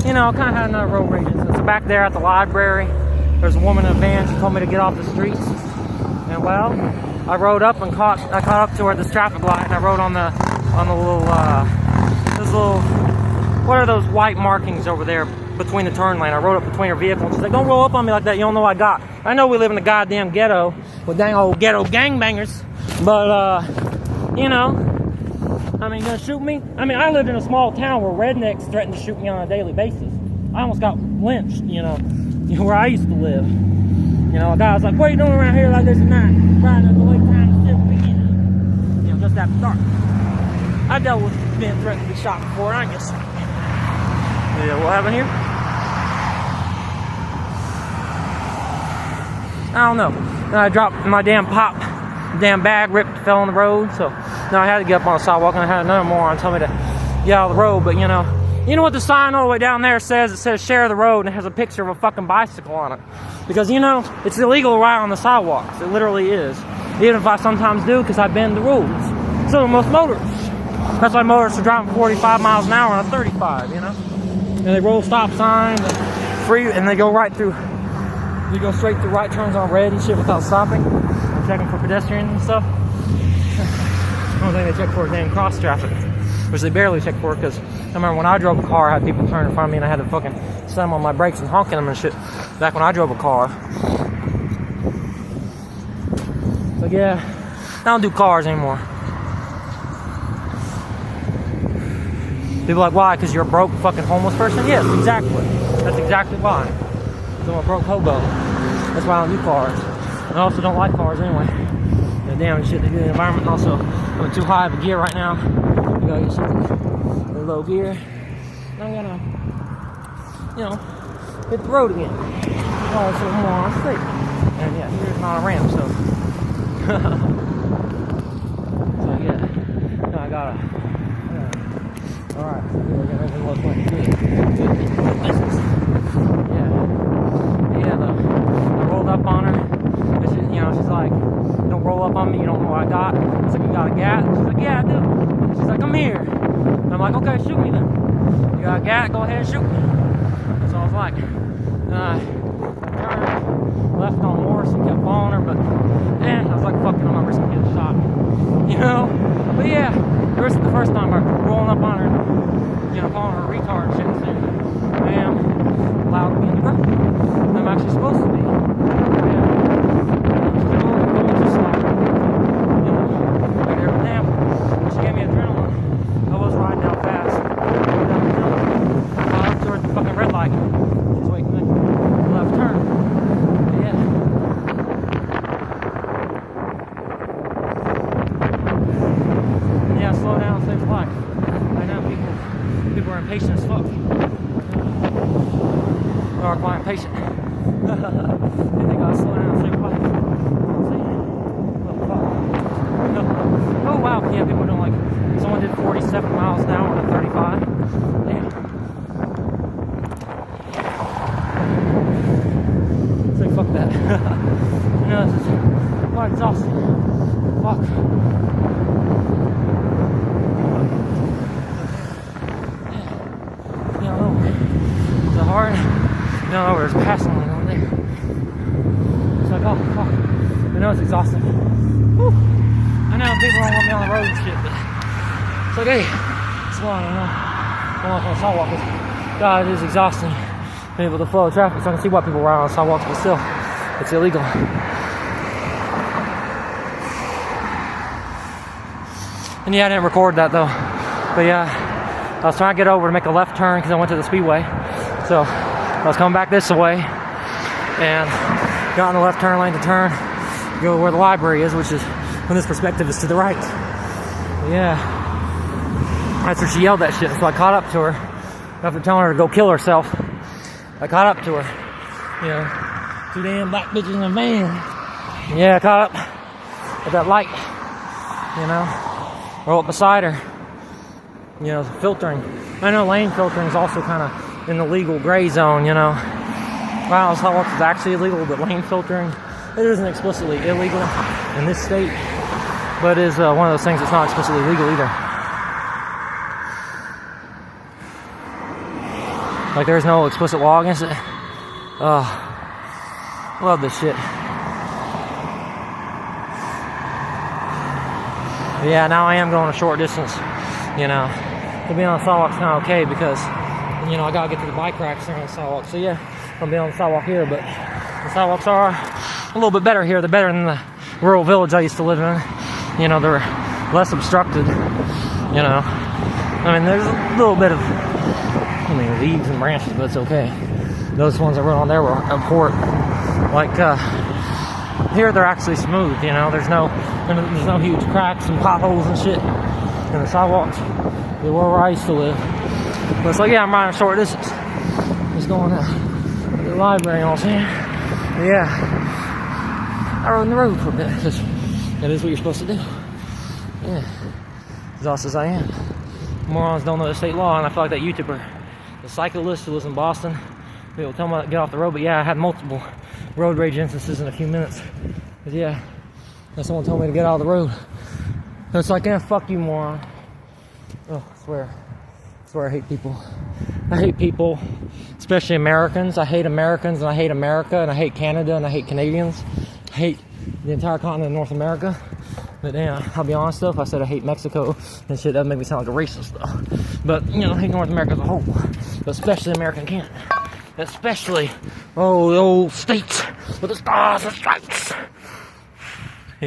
You know, I kind of had another road rage incident. So back there at the library, there's a woman in a van. She told me to get off the streets. And well, I rode up and caught up to her at this traffic light, and I rode on the little, what are those white markings over there between the turn lane? I rode up between her vehicle, and she's like, don't roll up on me like that, you don't know what I got. I know we live in the goddamn ghetto with dang old ghetto gangbangers, but, you know, I mean, gonna shoot me? I mean, I lived in a small town where rednecks threatened to shoot me on a daily basis. I almost got lynched, you know, where I used to live. You know, a guy was like, what are you doing around here like this at night? Riding at the late time to still begin. You know, just after dark. I dealt with being threatened to be shot before, I guess. Yeah, what happened here? I don't know. I dropped my damn bag ripped, fell on the road, so now I had to get up on the sidewalk, and I had another moron tell me to get out of the road. But you know what the sign all the way down there says? It says share the road, and it has a picture of a fucking bicycle on it. Because, you know, it's illegal to ride on the sidewalks. It literally is. Even if I sometimes do, because I bend the rules. So do most motorists. That's why motorists are driving 45 miles an hour on a 35, you know? And they roll stop signs, and they go right through. They go straight through right turns on red and shit without stopping. And checking for pedestrians and stuff. I don't think they check for damn cross traffic. Which they barely check for, because I remember when I drove a car, I had people turn in front of me, and I had to fucking slam on my brakes and honking them and shit back when I drove a car. So yeah, I don't do cars anymore. People are like, why? Because you're a broke fucking homeless person? Yes, exactly. That's exactly why. Because I'm a broke hobo. That's why I don't do cars. I also don't like cars anyway. The damn shit they do to the environment. Also, I'm in too high of a gear right now. You gotta get something in low gear. I'm gonna, you know, hit the road again. Oh, so more on straight. And yeah, here's not a ramp, so. So yeah, no, I gotta. Alright, we're gonna open what's going to be. Yeah, though. I rolled up on her. She's, you know, she's like, don't roll up on me, you don't know what I got. I was like, you got a gat? She's like, yeah, I do. She's like, I'm here. And I'm like, okay, shoot me then. You got a gat? Go ahead and shoot me. So I was like, I turned left on Morse and kept following her, but I was like, fuck it, I'm not risking getting shot. You know? But yeah, this is the first time I'm rolling up on her, you know, calling her a retard and shit, and saying, ma'am, allowed to be in the road. I'm actually supposed to be. People are impatient as fuck. They are quite impatient. They gotta slow down and save life. Oh wow, yeah, people don't like. Someone did 47 miles an hour on a 35. Damn. Say fuck that. You know, this is quite exhausting. Fuck. Hard. No, there's passing one on there. It's like, oh, fuck. I know it's exhausting. Whew. I know people don't want me on the road and shit, but it's like, hey, slow on, you know. Going off on the sidewalk. God, it is exhausting being able to flow the traffic, so I can see why people ride on the sidewalks, but still, it's illegal. And yeah, I didn't record that though. But yeah, I was trying to get over to make a left turn because I went to the speedway. So I was coming back this way and got in the left turn lane to turn, go where the library is, which is, from this perspective, is to the right. But yeah, that's where she yelled that shit. So I caught up to her after telling her to go kill herself. I caught up to her. You know, two damn black bitches in a van. Yeah, I caught up at that light. You know, roll up beside her. You know, filtering. I know lane filtering is also kind of in the legal gray zone, you know. Wow, sidewalks is actually illegal, but lane filtering, it isn't explicitly illegal in this state, but it is one of those things that's not explicitly legal either. Like there's no explicit law against it. Love this shit. But yeah, now I am going a short distance, you know. To be on the sidewalk's kind of okay because, you know, I gotta get to the bike racks there on the sidewalk. So yeah, I'll be on the sidewalk here, but the sidewalks are a little bit better here. They're better than the rural village I used to live in. You know, they're less obstructed, you know. I mean, there's a little bit of, leaves and branches, but it's okay. Those ones I rode on there were abhorrent. Like, here they're actually smooth, you know. There's no huge cracks and potholes and shit in the sidewalks. They were where I used to live. But it's like, yeah, I'm riding a short distance. Just going to the library and all saying. Yeah, I rode in the road for a bit because that is what you're supposed to do. Yeah, exhausted as I am. Morons don't know the state law, and I feel like that YouTuber, the cyclist who lives in Boston, will tell me to get off the road. But yeah, I had multiple road rage instances in a few minutes. But yeah, someone told me to get out of the road. And it's like, yeah, fuck you, moron. Oh, I swear I hate people. I hate people, especially Americans. I hate Americans, and I hate America, and I hate Canada, and I hate Canadians. I hate the entire continent of North America. But yeah, I'll be honest though, if I said I hate Mexico and shit, that'd make me sound like a racist though. But, you know, I hate North America as a whole. But especially American Canada. Especially, the old states with the stars and stripes.